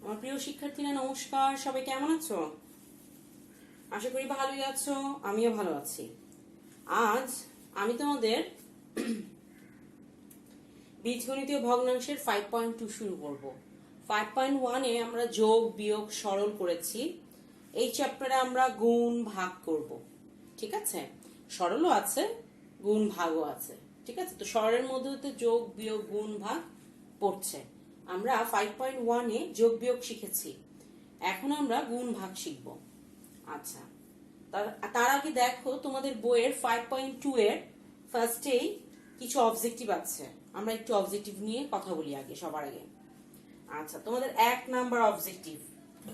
আমার প্রিয় শিক্ষার্থীরা নমস্কার, সবাই কেমন আছো? আশা করি ভালোই আছো, আমিও ভালো আছি। আজ আমি তোমাদের বীজগণিতীয় ভগ্নাংশের 5.2 শুরু করব। 5.1-এ আমরা যোগ বিয়োগ সরল করেছি। এই চ্যাপ্টারে আমরা গুণ ভাগ করব। ঠিক আছে, সরলও আছে, গুণ ভাগও আছে। ঠিক আছে, তো সরলের মধ্যে হতে যোগ বিয়োগ গুণ ভাগ পড়ছে। আমরা 5.1-এ যোগ বিয়োগ শিখেছি, এখন আমরা গুণ ভাগ শিখব। আচ্ছা, তার আগে দেখো তোমাদের বইয়ের 5.2-এর ফার্স্টেই কিছু অবজেক্টিভ আছে। আমরা একটু অবজেক্টিভ নিয়ে কথা বলি আগে, সবার আগে। আচ্ছা, তোমাদের 1 নাম্বার অবজেক্টিভ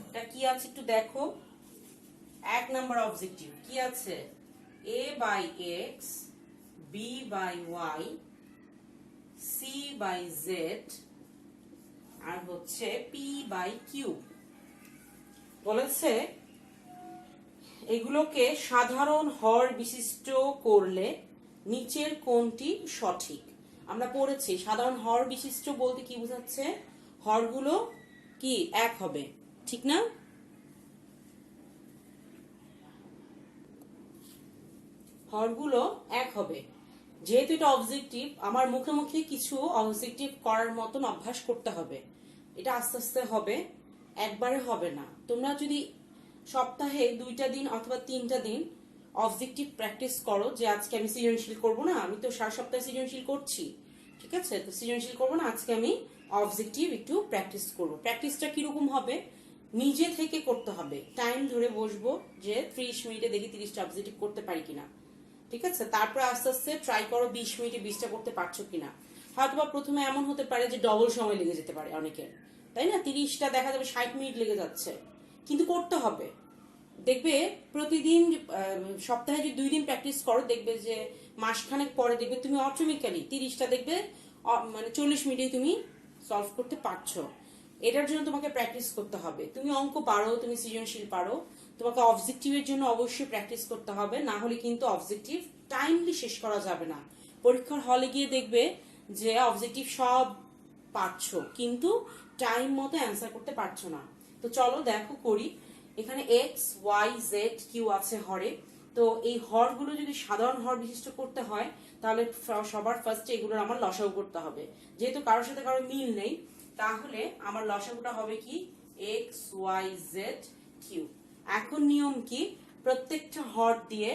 এটা কি আছে একটু দেখো। 1 নাম্বার অবজেক্টিভ কি আছে? a by x, b by y, c by z, আর হচ্ছে পি বাই কিউ। বলেছে এগুলোকে সাধারণ হর বিশিষ্ট করলে নিচের কোনটি সঠিক? আমরা পড়েছি সাধারণ হর বিশিষ্ট বলতে কি বোঝাচ্ছে? হরগুলো কি এক হবে, ঠিক না? হরগুলো এক হবে। যেহেতু এটা অবজেক্টিভ, আমার মুখে মুখে কিছু অবজেক্টিভ করার মতন অভ্যাস করতে হবে। এটা আস্তে আস্তে হবে, একবারে হবে না। তোমরা যদি সপ্তাহে 2টা দিন অথবা 3টা দিন অবজেক্টিভ প্র্যাকটিস করো, যে আজকে আমি সৃজনশীল করব না, আমি তো সারা সপ্তাহে সৃজনশীল করছি, ঠিক আছে, তো সৃজনশীল করবো না, আজকে আমি অবজেক্টিভ একটু প্র্যাকটিস করব। প্র্যাকটিসটা কিরকম হবে? নিজে থেকে করতে হবে, টাইম ধরে বসবো যে 30 মিনিটে দেখি 30টা অবজেক্টিভ করতে পারি কিনা। ঠিক আছে, তারপর আস্তে আস্তে ট্রাই করো 20 মিনিটে 20টা করতে পারছো কিনা। হয়তোবা প্রথমে এমন হতে পারে যে ডবল সময় লেগে যেতে পারে অনেকের, তাই না? 30টা দেখা যাবে 60 মিনিট লেগে যাচ্ছে, কিন্তু করতে হবে। দেখবে প্রতিদিন সপ্তাহে যদি 2 দিন প্র্যাকটিস করো, দেখবে যে মাসখানেক পরে দেখবে তুমি অটোমেটিক্যালি 30টা দেখবে মানে 40 মিনিটে তুমি সলভ করতে পারছো। এটার জন্য তোমাকে প্র্যাকটিস করতে হবে। তুমি অঙ্ক পারো, তুমি সৃজনশীল পারো, তোমাকে অবজেক্টিভের জন্য অবশ্যই প্র্যাকটিস করতে হবে, না হলে কিন্তু অবজেক্টিভ টাইমলি শেষ করা যাবে না। পরীক্ষার হলে গিয়ে দেখবে যে অবজেক্টিভ সব পারছো, কিন্তু টাইম মতো অ্যান্সার করতে পারছো না। তো চলো দেখো করি। এখানে এক্স ওয়াই জেড কিউ আছে হরে। তো এই হরগুলো যদি সাধারণ হর বিশিষ্ট করতে হয়, তাহলে সবার ফার্স্টে এগুলোর আমার লসাগু করতে হবে। যেহেতু কারোর সাথে কারোর মিল নেই, তাহলে আমার লসাগুটা হবে কি? X y z q. এখন নিয়ম কি? প্রত্যেকটা হর দিয়ে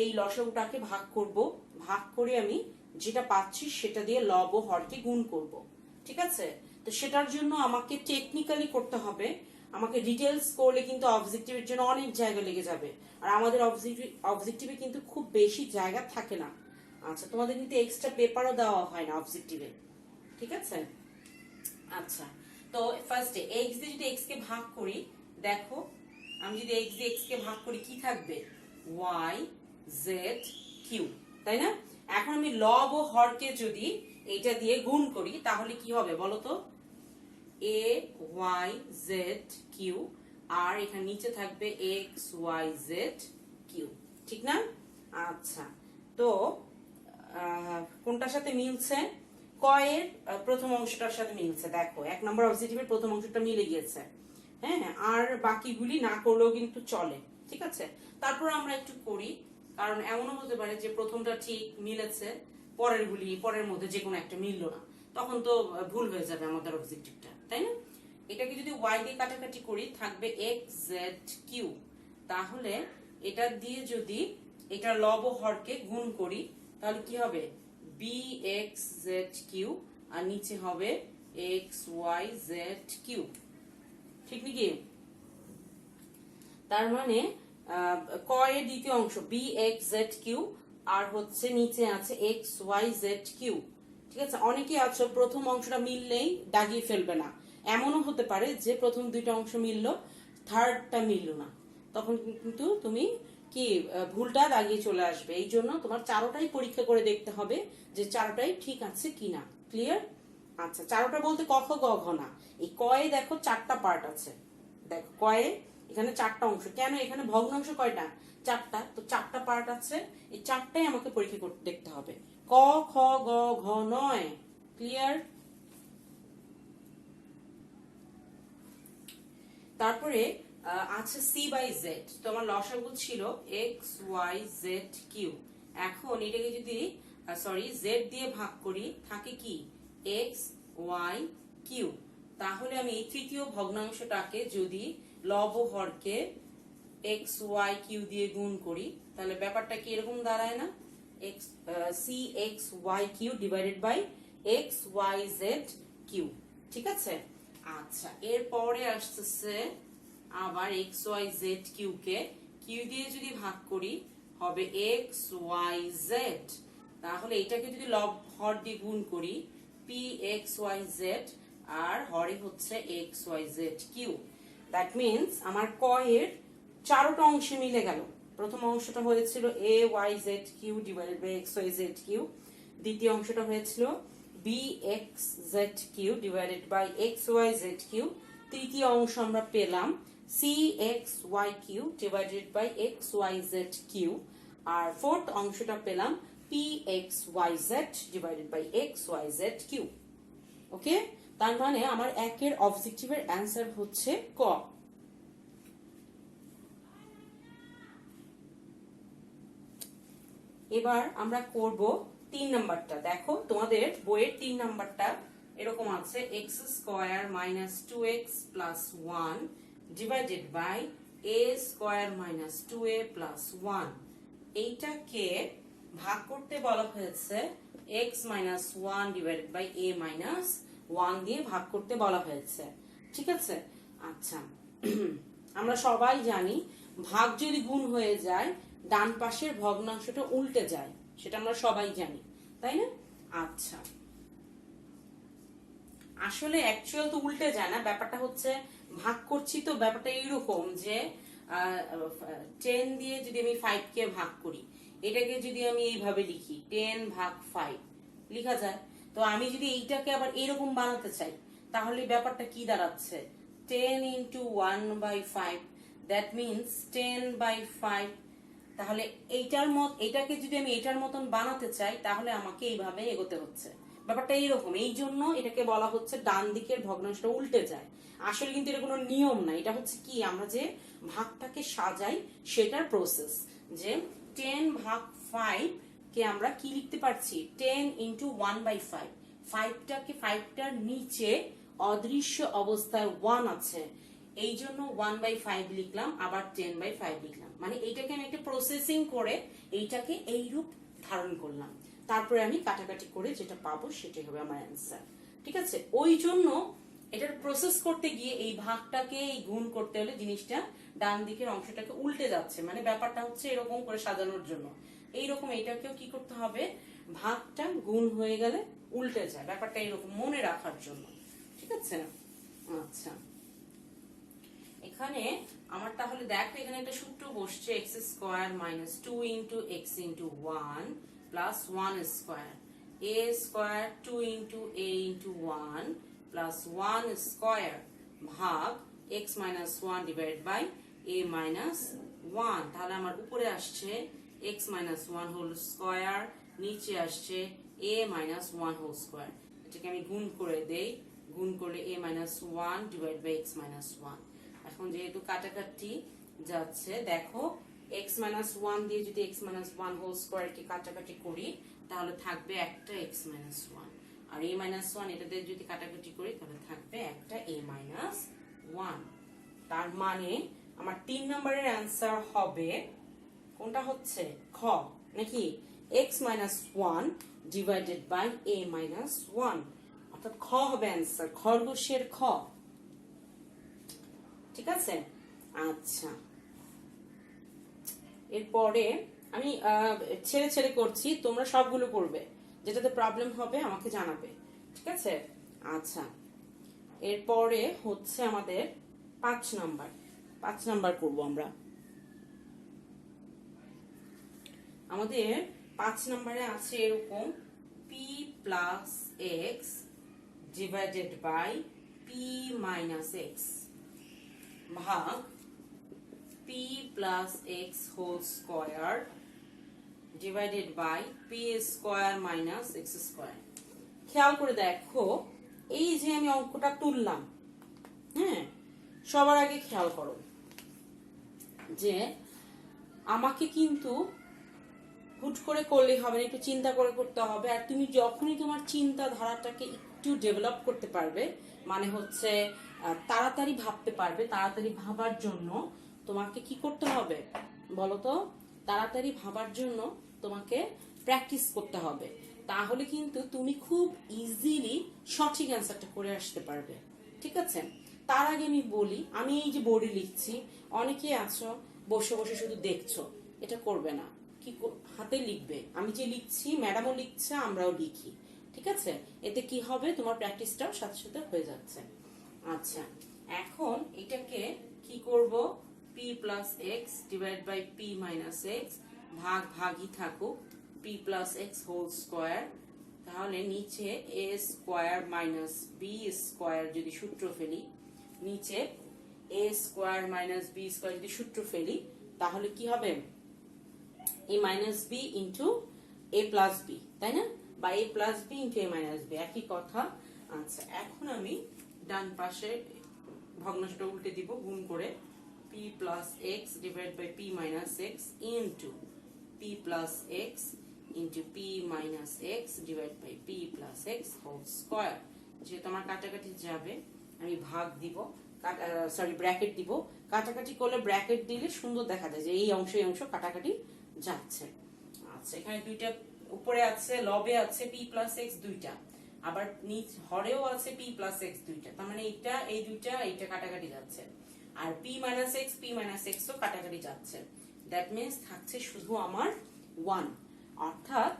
এই লসাগুটাকে ভাগ করব, ভাগ করে আমি যেটা পাচ্ছি সেটা দিয়ে লব ও হরকে গুণ করব। ঠিক আছে, তো সেটার জন্য আমাকে টেকনিক্যালি করতে হবে। আমাকে ডিটেলস করলে কিন্তু অবজেক্টিভের জন্য অনেক জায়গা লেগে যাবে, আর আমাদের অবজেক্টিভে কিন্তু খুব বেশি জায়গা থাকে না। আচ্ছা, তোমাদের কিন্তু এক্সট্রা পেপারও দেওয়া হয় না অবজেক্টিভে, ঠিক আছে? আচ্ছা, তো ফার্স্টে এক্স দিয়ে যদি এক্স কে ভাগ করি, দেখো আমি যদি এক্স দিয়ে এক্স কে ভাগ করি কি থাকবে? ওয়াই জেড কিউ, তাই না? এখন আমি লব ও হরকে যদি এইটা দিয়ে গুণ করি, তাহলে কি হবে বলো তো? এ ওয়াই জেড কিউ, আর এখানে নিচে থাকবে এক্স ওয়াই জেড কিউ, ঠিক না? আচ্ছা, তো কোনটার সাথে মিলছে? কয়ের প্রথম অংশটার সাথে মিলছে। দেখো 1 নম্বর অবজেক্টিভের প্রথম অংশটা মিলে গিয়েছে। হ্যাঁ, আর বাকিগুলি না করলেও কিন্তু চলে, ঠিক আছে? তারপর আমরা একটু করি, কারণ এমনও হতে পারে যে প্রথমটা ঠিক মিলেছে, পরের মধ্যে যে কোনো একটা মিললো না, তখন তো ভুল হয়ে যাবে আমাদের অবজেক্টিভটা, তাই না? এটাকে যদি ওয়াই দিয়ে কাটাকাটি করি, থাকবে এক্স জেড কিউ। তাহলে এটা দিয়ে যদি এটা লব ও হরকে গুণ করি, তাহলে কি হবে? বি এক্স জেড কিউ, আর নিচে হবে এক্স ওয়াই জেড কিউ, ঠিক নাকি? তার মানে ক এর দ্বিতীয় অংশ বি এক্স জেড কিউ, আর হচ্ছে নিচে আছে এক্স ওয়াই জেড কিউ। ঠিক আছে, অনেকে আছো প্রথম অংশটা মিললেই দাগিয়ে ফেলবে না। এমনও হতে পারে যে প্রথম 2টা অংশ মিললো, থার্ডটা মিললো না, তখন কিন্তু তুমি কি ভুলটা দাগিয়ে চলে আসবে। এই জন্য তোমার চারোটাই পরীক্ষা করে দেখতে হবে যে চারোটাই ঠিক আছে কিনা। ক্লিয়ার? আচ্ছা, চারোটা বলতে ক খ গ ঘ না। এই কয়ে দেখো 4টা পার্ট আছে। দেখো কয়ে এখানে 4টা অংশ। কেন? এখানে ভগ্নাংশ কয়টা? 4টা। তো 4টা পার্ট আছে, এই 4টাই আমাকে পরীক্ষা করতে দেখতে হবে। ক খ গ ঘ নয়। ক্লিয়ার? তারপরে আছে সি বাই জেড, তো আমার লসাগু ছিল এক্স ওয়াই জেড কিউ। এখন এটাকে যদি জেড দিয়ে ভাগ করি থাকে কি এক্স ওয়াই কিউ। তাহলে আমি এই তৃতীয় ভগ্নাংশটাকে যদি লব ও হরকে এক্স ওয়াই কিউ দিয়ে গুণ করি তাহলে ব্যাপারটা কি এরকম দাঁড়ায় না, c x y q divided by x y z q. ঠিক আছে, আচ্ছা এরপরে আসতেছে আবার এক্স ওয়াই জেড কিউ কে কিউ দিয়ে যদি ভাগ করি হবে এক্স ওয়াই জেড। তাহলে এটাকে যদি লব হর দিয়ে গুণ করি পি এক্স ওয়াই জেড, আর হরে হচ্ছে x y z q. That means আমার ক এর চারোটা অংশে মিলে গেল। প্রথম অংশটা হয়েছিল a y z q divided by x y z q, দ্বিতীয় অংশটা হয়েছিল b x z q divided by x y z q, তৃতীয় অংশ আমরা পেলাম c x y q divided by x y z q, আর ফোর্থ অংশটা পেলাম p x y z divided by x y z q. Okay, তার মানে আমার একের অবজেক্টিভের অ্যান্সার হচ্ছে ক। এবার আমরা করব 3 নাম্বারটা। দেখো তোমাদের বইয়ের 3 নাম্বারটা এরকম আছে x square minus 2x plus 1 divided by a square minus 2a plus 1। এইটাকে ভাগ করতে বলা হয়েছে x minus 1 divided by a minus 1 দিয়ে ভাগ করতে বলা হয়েছে। ঠিক আছে, আচ্ছা আমরা সবাই জানি ভাগ যদি গুণ হয়ে যায় ডান পাশের ভগ্নাংশটা উল্টে যায়, সেটা আমরা সবাই জানি, তাই না? আচ্ছা আসলে অ্যাকচুয়াল তো উল্টে যায় না, ব্যাপারটা হচ্ছে ভাগ করছি তো ব্যাপারটা এইরকম যে 10 দিয়ে যদি আমি 5 কে ভাগ করি, এটাকে যদি আমি এইভাবে লিখি 10 ভাগ 5 লিখা যায়। তো আমি যদি এইটাকে আবার এরকম বানাতে চাই তাহলে ব্যাপারটা কি দাঁড়াচ্ছে 10 into 1 by 5, that means 10 by 5। তাহলে এটাকে যদি আমি এটার মতন বানাতে চাই তাহলে আমাকে এইভাবে এগোতে হচ্ছে। ব্যাপারটা এইরকম, এই জন্য এটাকে বলা হচ্ছে ডান দিকের ভগ্নাংশটা উল্টে যায়। আসলে কিন্তু এটা কোনো নিয়ম না, এটা হচ্ছে কি আমরা যে ভাগটাকে সাজাই সেটার প্রসেস। যে 10 ভাগ 5 কে আমরা কি লিখতে পারছি 10 ইন্টু 1 বাই 5, 5টার নিচে অদৃশ্য অবস্থায় 1 আছে, এই জন্য 1 বাই 5 লিখলাম, আবার 10 বাই 5 লিখলাম। মানে এইটাকে আমি একটা প্রসেসিং করে এইটাকে এই রূপ ধারণ করলাম, তারপরে আমি কাটাকাটি করে যেটা পাবো সেটাই হবে আমার অ্যান্সার। ঠিক আছে, ওই জন্য এটার প্রসেস করতে গিয়ে এই ভাগটাকে এই গুণ করতে হলে জিনিসটা ডান দিকের অংশটাকে উল্টে যাচ্ছে, মানে ব্যাপারটা হচ্ছে এরকম করে সাজানোর জন্য। এইরকম এটাকেও কি করতে হবে ভাগটা গুণ হয়ে গেলে উল্টে যায়, ব্যাপারটা এরকম মনে রাখার জন্য। ঠিক আছে, আচ্ছা এখানে আমার তাহলে দেখো এখানে একটা সূত্র বসছে x square minus 2 into x into 1 plus 1 square, a square 2 into a into 1 plus 1 square ভাগ x minus 1 divide by a minus 1। তাহলে আমার উপরে আসছে এক্স মাইনাস 1 হোল স্কোয়ার, নিচে আসছে এ মাইনাস 1 হোল স্কোয়ার। এটাকে আমি গুণ করে দেই, গুণ করলে a minus 1 divide by x minus 1। এখন যেহেতু কাটাকাটি যাচ্ছে দেখো x মাইনাস 1 দিয়ে যদি x মাইনাস 1 হোল স্কোয়ার কে কাটাকাটি করি তাহলে থাকবে একটা x মাইনাস 1, আর a মাইনাস 1 এটা দিয়ে যদি কাটাকাটি করি তাহলে থাকবে একটা a মাইনাস 1। তার মানে আমার 3 নম্বরের অ্যান্সার হবে কোনটা হচ্ছে খ নাকি x minus 1 divided by a minus 1, অর্থাৎ খ হবে অ্যান্সার, খরগোশের খ। ঠিক আছে, আচ্ছা এরপরে আমি ছেড়ে ছেড়ে করছি, তোমরা সবগুলো করবে, যেটাতে প্রবলেম হবে আমাকে জানাবে। ঠিক আছে, আচ্ছা এরপরে হচ্ছে আমাদের 5 নাম্বার করব আমরা। আমাদের 5 নম্বরে আছে এরকম p plus x divided by p minus x ভাগ p plus x whole square divided by p square minus x square. খেয়াল করে দেখো এই যে আমি অঙ্কটা তুললাম, হ্যাঁ সবার আগে খেয়াল করো যে আমাকে কিন্তু হুট করে করলেই হবে না, একটু চিন্তা করে করতে হবে। আর তুমি যখনই তোমার চিন্তাধারাটাকে একটু ডেভেলপ করতে পারবে, মানে হচ্ছে তাড়াতাড়ি ভাবতে পারবে, তাড়াতাড়ি ভাবার জন্য তোমাকে কি করতে হবে বলো তো? তাড়াতাড়ি ভাবার জন্য তোমাকে প্র্যাকটিস করতে হবে। তাহলে কিন্তু তুমি খুব ইজিলি সঠিক অ্যান্সারটা করে আসতে পারবে। ঠিক আছে? তার আগে আমি বলি, আমি এই যে বোর্ডে লিখছি, অনেকে আছো বসে বসে শুধু দেখছো, এটা করবে না। কি হাতে লিখবে, আমি যে লিখছি ম্যাডামও লিখছে, আমরাও লিখি। ঠিক আছে? এতে কি হবে, তোমার প্র্যাকটিসটাও সাথে সাথে হয়ে যাচ্ছে। আচ্ছা, এখন এটাকে কি করব, p plus x divide by p minus x, ভাগ ভাগই থাকুক, p plus x whole square. তাহলে নিচে a square minus b square যদি সূত্র ফেলি, নিচে a square minus b square যদি সূত্র ফেলি, তাহলে কি হবে, a minus b into a plus b, তাই না? বা a plus b into a minus b, একই কথা। আচ্ছা, এখন আমি ডান পাশে ভগ্নাংশটা উল্টে দিব, গুণ করে p plus x divide by p minus x into p plus x into p minus x divide by p plus x whole square. যেহেতু আমার কাটাকাটি যাবে, আমি ভাগ দিব, সরি ব্র্যাকেট দিব। কাটাকাটি করলে ব্র্যাকেট দিলে সুন্দর দেখা যায় যে এই অংশ এই অংশ কাটাকাটি যাচ্ছে। আচ্ছা, এখানে দুইটা উপরে আছে, লবে আছে p প্লাস এক্স দুইটা, আবার নিচ হরেও আছে p প্লাস এক্স দুইটা, তার মানে এইটা এই দুইটা এইটা কাটাকাটি যাচ্ছে, আর p মাইনাস এক্স ও কাটাকাটি যাচ্ছে। দ্যাট মিন্স থাকছে শুধু আমার 1, অর্থাৎ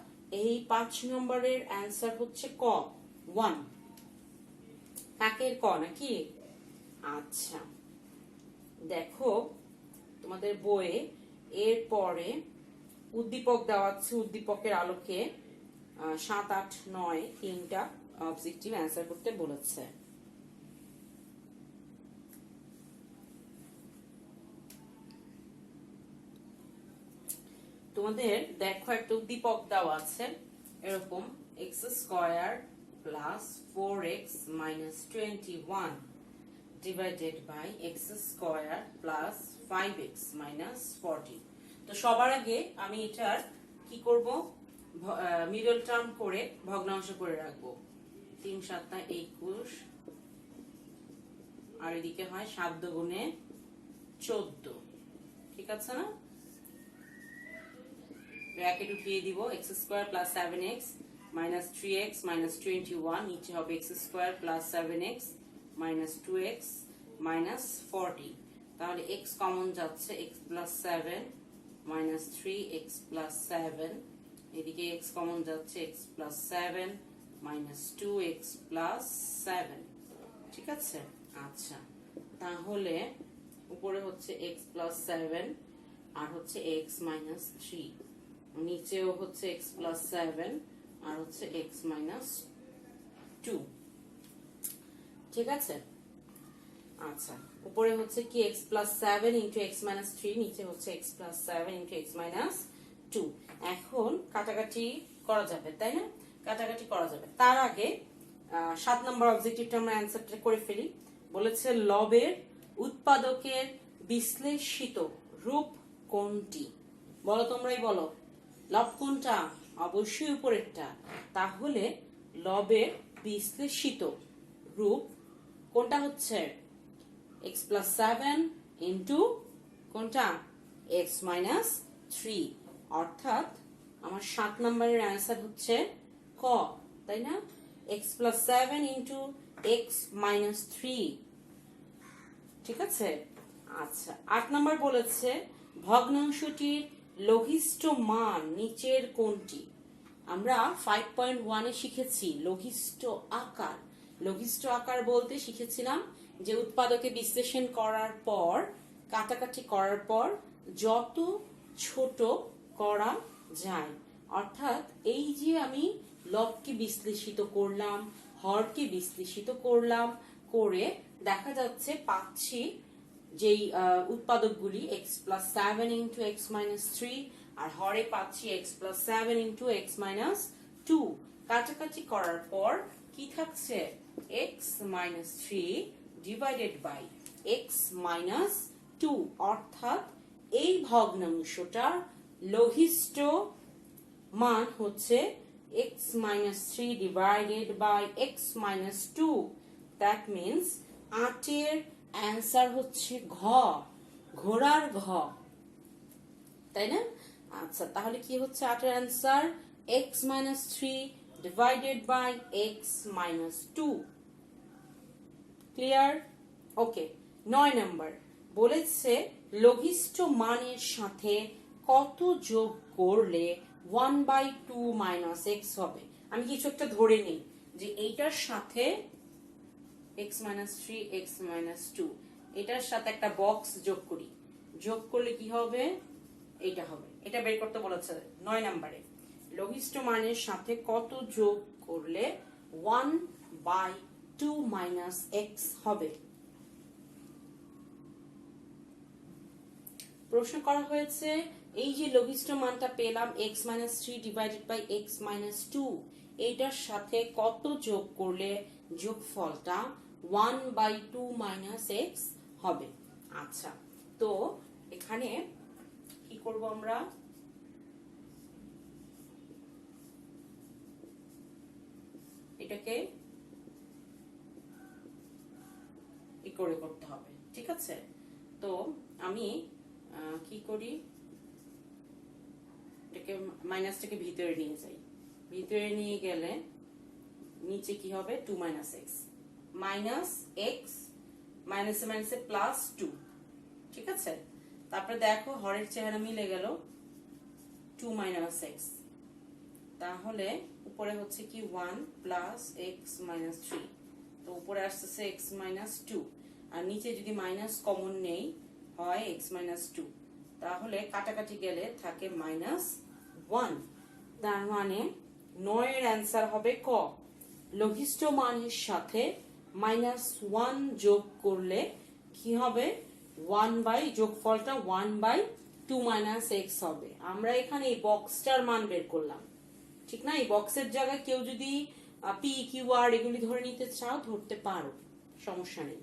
এই 5 নম্বরের অ্যান্সার হচ্ছে ক, 1। কাকের ক নাকি? আচ্ছা, দেখো তোমাদের বইয়ে এর পরে উদ্দীপক দেওয়া আছে, উদ্দীপকের আলোকে 7, 8, 9 তিনটা অবজেক্টিভ অ্যান্সার করতে বলেছে। তোমাদের দেখো একটা উদ্দীপক দেওয়া আছে এরকম, x square plus 4x minus 21 divided by x square plus 5x minus 40। তো সবার আগে আমি এটার কি করব, মিডল টার্ম করে ভগ্নাংশ করে রাখবো। 3 7 21, আর এদিকে হয় 7 দুগুণে 14। ঠিক আছে না? ব্র্যাকেট উঠিয়ে দিব, x square plus 7x minus 3x minus 21, নিচে হবে x square plus 7x minus 2x minus 40। তাহলে x কমন যাচ্ছে, x plus 7 minus 3x plus 7, এদিকে x কমন যাচ্ছে, x plus 7 minus 2x plus 7। ঠিক আছে? আচ্ছা, তাহলে উপরে হচ্ছে x প্লাস 7 আর হচ্ছে x মাইনাস 3, নিচেও হচ্ছে x প্লাস 7 আর হচ্ছে x মাইনাস 2। ঠিক আছে? আচ্ছা, উপরে হচ্ছে কি x plus 7 into x minus 3, নিচে হচ্ছে x plus 7 into x minus 2। এখন কাটাকাটি করা যাবে, তাই না? কাটাকাটি করা যাবে। তার আগে 7 নম্বর অবজেক্টিভটা আমরা অ্যান্সারটা করে ফেলি। বলেছে লবের উৎপাদকের বিশ্লেষিত রূপ কোনটি? বলো, তোমরাই বলো, লব কোনটা? অবশ্যই উপরেরটা। তাহলে লবের বিশ্লেষিত রূপ কোনটা হচ্ছে? x প্লাস 7 ইন্টু কোনটা? x মাইনাস 3, অর্থাৎ আমার 7 নম্বরের অ্যান্সার হচ্ছে ক, তাই না? x plus 7 into x minus 3। ঠিক আছে? আচ্ছা, 8 নম্বর বলেছে ভগ্নাংশটির লঘিষ্ঠ মান নিচের কোনটি? আমরা 5.1 এ শিখেছি লঘিষ্ঠ আকার। লঘিষ্ঠ আকার বলতে শিখেছিলাম যে উৎপাদকে বিশ্লেষণ করার পর, কাটাকাটি করার পর যত ছোট করা যায়। অর্থাৎ এই যে আমি লবকে বিশ্লেষিত করলাম, হরকে বিশ্লেষিত করলাম, করে দেখা যাচ্ছে পাচ্ছি যেই উৎপাদকগুলি x plus 7 into x minus 3, আর হরে পাচ্ছি x plus 7 into x minus 2। কাটাকাটি করার পর কি থাকছে? x minus 3 divided by x minus two, অর্থাৎ এই ভগ্নাংশটার লঘিষ্ঠ মান হচ্ছে x minus 3 divided by x minus 2. That means 8 এর অ্যান্সার হচ্ছে ঘ, ঘোড়ার ঘ, তাই না? আচ্ছা, তাহলে কি হচ্ছে 8 এর answer? x minus 3 divided by x minus 2. Clear? Okay. 9 number বলেছে লঘিষ্ঠ মানের সাথে কত যোগ করলে 1/2 মাইনাস এক্স হবে। আমি কিছু একটা ধরে নিই যে এইটার সাথে x minus 3 x minus 2 এটার সাথে একটা বক্স যোগ করি, যোগ করলে কি হবে? এটা হবে। এটা বের করতে বলেছে 9 নম্বরে। লঘিষ্ঠ মানের সাথে কত যোগ করলে 1/2 মাইনাস এক্স হবে। প্রশ্ন করা হয়েছে এই যে লঘিষ্ঠ মানটা পেলাম x minus 3 divided by x minus 2, এইটার সাথে কত যোগ করলে যোগফলটা 1/2 মাইনাস এক্স হবে। আচ্ছা, তো এখানে কি করব আমরা? এটাকে ই করে করতে হবে, ঠিক আছে? তো আমি কি করি, এটাকে মাইনাসটাকে ভিতরে নিয়ে যাই, ভিতরে নিয়ে গেলে নিচে কি হবে? 2 মাইনাস এক্স, মাইনাস এক্স মাইনাসে মাইনাসে প্লাস 2, ঠিক আছে? তারপরে দেখো হরের চেহারা মিলে গেল 2 মাইনাস এক্স, তাহলে উপরে হচ্ছে কি 1 প্লাস এক্স মাইনাস 3, তো উপরে আসতেছে এক্স মাইনাস 2, আর নিচে যদি মাইনাস কমন নেই হয় এক্স মাইনাস 2, তাহলে কাটাকাটি গেলে থাকে মাইনাস 1। তার মানে 9 এর অ্যান্সার হবে ক। লঘিষ্ঠ মানের সাথে মাইনাস 1 যোগ করলে কি হবে? 1 বাই যোগফলটা 1/2 মাইনাস এক্স হবে। আমরা এখানে এই বক্সটার মান বের করলাম, ঠিক না? এই বক্সের জায়গায় কেউ যদি পি কিউ আর এগুলি ধরে নিতে চাও ধরতে পারো, সমস্যা নেই,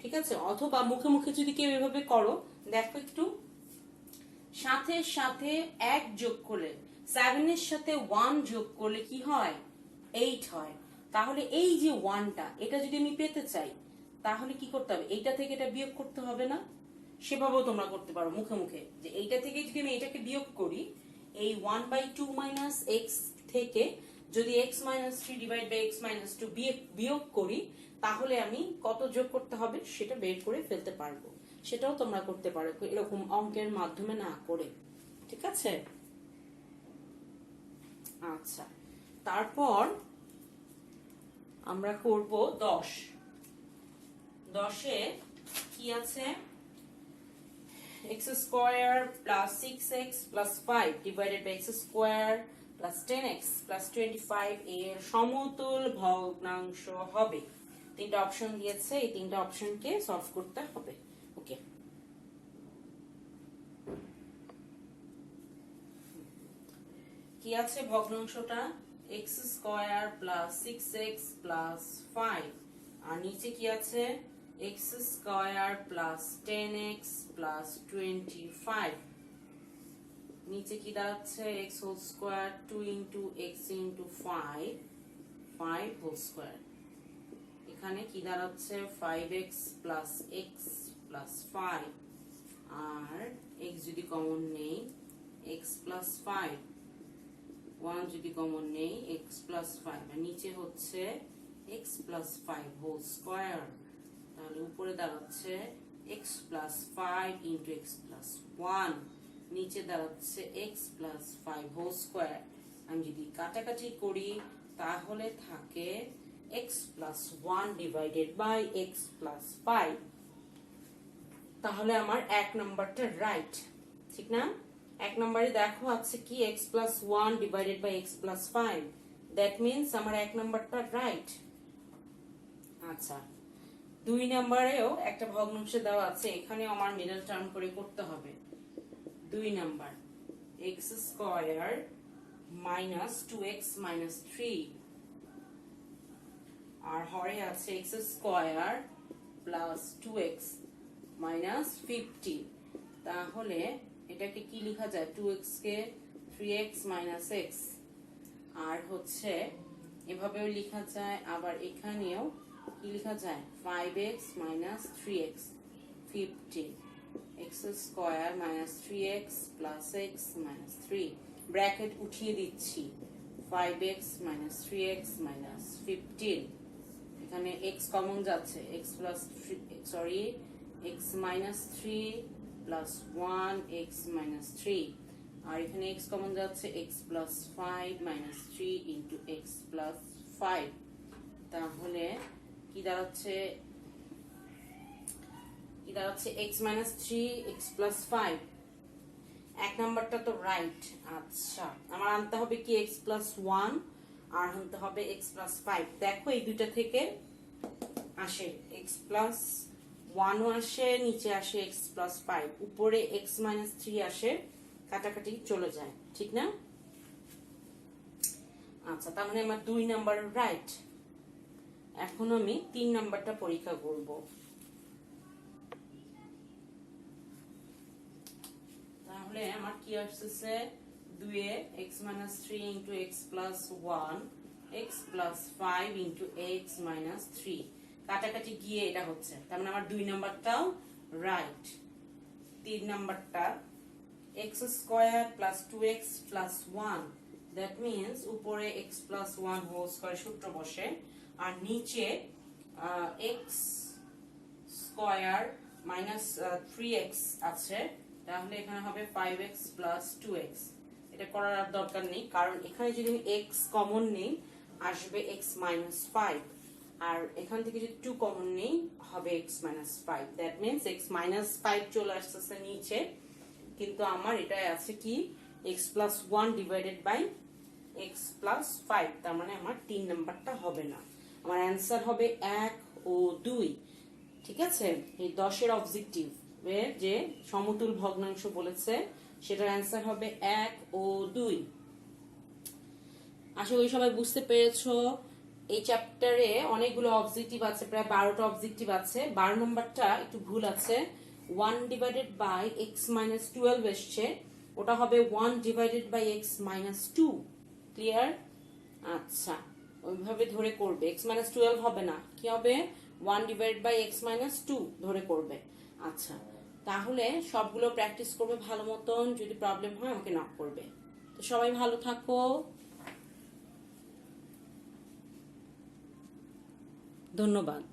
ঠিক আছে? অথবা মুখে মুখে যদি কেউ এভাবে করো, দেখো একটু, সাথে সাথে 1 যোগ করলে 7 এর সাথে 1 যোগ করলে কি হয়? 8 হয়। তাহলে এই যে 1টা, এটা যদি আমি পেতে চাই তাহলে কি করতে হবে? এইটা থেকে এটা বিয়োগ করতে হবে না? সেভাবেও তোমরা করতে পারো মুখে মুখে, যে এইটা থেকে যদি আমি এটাকে বিয়োগ করি, এই 1/2 মাইনাস এক্স থেকে যদি x minus 3 divided by x minus 2 বিয়োগ করি, তাহলে আমি কত যোগ করতে হবে সেটা বের করে ফেলতে পারবো। সেটাও তোমরা করতে পারো এরকম অঙ্কের মাধ্যমে না করে, ঠিক আছে? আচ্ছা, তারপর আমরা করব 10। 10-এ কি আছে? x square plus 6x plus 5 divided by x square plus 10x plus 25 এর সমতুল ভগ্নাংশ হবে। তিনটা অপশন দিয়েছে, এই তিনটা অপশনকে সলভ করতে হবে। ওকে, কি আছে ভগ্নাংশটা? x square plus 6x plus 5, আর নিচে কি আছে? x square plus 10x plus 25, নিচে কি দাঁড়াচ্ছে? x whole square 2 into x into 5 whole square, এখানে কি দাঁড়াচ্ছে? 5x প্লাস x প্লাস 5, আর x যদি কমন নেই x প্লাস 5, 1 যদি কমন নেই x প্লাস 5, আর নিচে হচ্ছে x প্লাস 5 হোল স্কয়ার, তাহলে উপরে দাঁড়াচ্ছে x plus 5 into x plus 1, নিচে দাঁড়াচ্ছে x প্লাস 5 হোল স্কয়ার। আমি যদি কাটাকাটি করি তাহলে থাকে x plus 1 divided by x plus 5, তাহলে আমার 1 নাম্বারটা রাইট, ঠিক না? 1 নম্বরে দেখো আছে কি x plus 1 divided by x plus 5, that means আমার 1 নাম্বারটা রাইট। আচ্ছা, 2 নম্বরেও একটা ভগ্নাংশ দেওয়া আছে, এখানে আমার মিডল টার্ম করে করতে হবে। 2 number x square minus 2x minus 3, আর হরে আছে x square plus 2x minus 15। তাহলে এটাকে কি লেখা যায়, 2x কে 3x মাইনাস x, আর হচ্ছে এভাবেও লেখা যায়, আবার এখানেও কি লেখা যায় 5x minus 3x 15, x square minus 3x plus x minus 3, bracket উঠিয়ে দিচ্ছি, 5x মাইনাস 3x মাইনাস 15, এখানে x কমন যাচ্ছে, x plus x minus 3 plus 1 x minus 3, আর এখানে x কমন যাচ্ছে, x plus 5 minus 3 into x plus 5। তাহলে কি দাঁড়াচ্ছে x minus 3 x plus 5। এক নাম্বারটা তো রাইট। আচ্ছা, আমার আনতে হবে কি x প্লাস 1 আর আনতে হবে x প্লাস 5। দেখো এই দুইটা থেকে আসে x প্লাস 1ও আসে, নিচে আসে x প্লাস 5, উপরে x মাইনাস 3 আসে, কাটাকাটি চলে যায়, ঠিক না? আচ্ছা, তার মানে আমার 2 নাম্বার রাইট। এখন আমি 3 নাম্বারটা পরীক্ষা করব। তাহলে আমার কি আসছে, 2 এ x minus 3 into x plus 1 x plus 5 into x minus 3, কাটাকাটি গিয়ে এটা হচ্ছে, তার মানে আমার 2 নাম্বারটাও রাইট। 3 নাম্বারটা x square plus 2x plus 1, that means উপরে x প্লাস 1 হোল স্কয়ার সূত্র বসে, আর নিচে x স্কয়ার মাইনাস 3x আছে, তাহলে এখানে হবে 5x প্লাস 2x। এটা করার আর দরকার নেই, কারণ এখানে যদি x কমন নেই আসবে x মাইনাস 5, আর এখান থেকে যদি 2 কমন নেই হবে x minus 5, that means x minus 5 চলে আসতেছে নিচে, কিন্তু আমার এটা আছে কি x plus 1 divided by x plus 5, তার মানে আমার 3 নাম্বারটা হবে না। আমার অ্যান্সার হবে 1 ও 2। ঠিক আছে, এই 10 এর অবজেক্টিভ যে সমতুল ভগ্নাংশ বলেছে সেটার অ্যান্সার হবে 1 ও 2। আশা করি সবাই বুঝতে পেরেছো। এই চ্যাপ্টারে অনেকগুলো অবজেক্টিভ আছে, প্রায় 12টা অবজেক্টিভ আছে। 12 নম্বরটা একটু ভুল আছে, 1 ডিভাইডেড বাই x মাইনাস 12 এসছে, ওটা হবে 1 divided by x minus 2। Clear? আচ্ছা, ওইভাবে ধরে করবে, x মাইনাস 12 হবে না, কি হবে 1 ডিভাইডেড বাই x মাইনাস 2 ধরে করবে। আচ্ছা, তাহলে সবগুলো প্র্যাকটিস করবে ভালো মতন, যদি প্রবলেম হয় আমাকে নক করবে। তো সবাই ভালো থাকো, ধন্যবাদ।